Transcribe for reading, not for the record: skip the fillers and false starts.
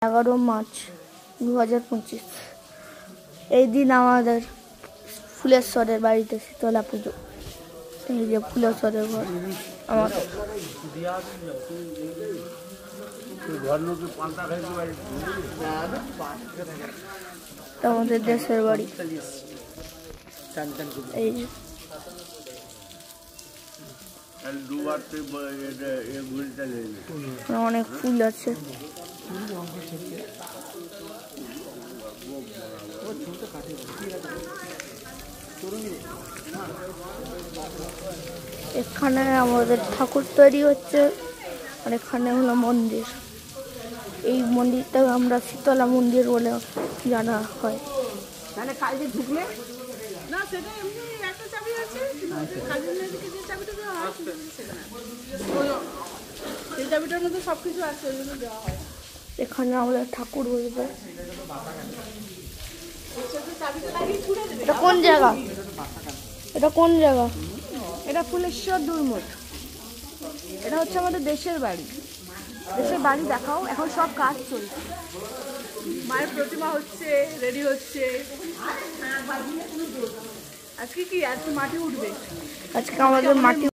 11 March 2025 এই দিন আমাদের ফুলেশ্বরের বাড়িতে শীতলা পুজো। এই যে ফুলেশ্বরের ঘর আমাদের দেশের বাড়ি। এই অনেক ফুল আছে। এখানে আমাদের ঠাকুর তৈরি হচ্ছে আর এখানে হলো মন্দির। এই মন্দিরটাকে আমরা শীতলা মন্দির বলে জানা হয়। মানে কালকে ঢুকলে না সেটা এমনি একটা চাবি আছে, কাজের মেয়েদেরকে যে চাবিটা দেওয়া হয় সেই চাবিটার মধ্যে সবকিছু আছে, ওই জন্য দেওয়া হয়। এখানে আমাদের ঠাকুর বসবে। এটা কোন জায়গা? এটা কোন জায়গা? এটা ফুলেশ্বর দুর্মঠ। এটা হচ্ছে আমাদের দেশের বাড়ি। দেশের বাড়ি দেখাও, এখন সব কাজ চলছে। মায়ের প্রতিমা হচ্ছে, রেডি হচ্ছে। আজকে কি আজকে মাটি উঠবে? আজকে আমাদের মাটি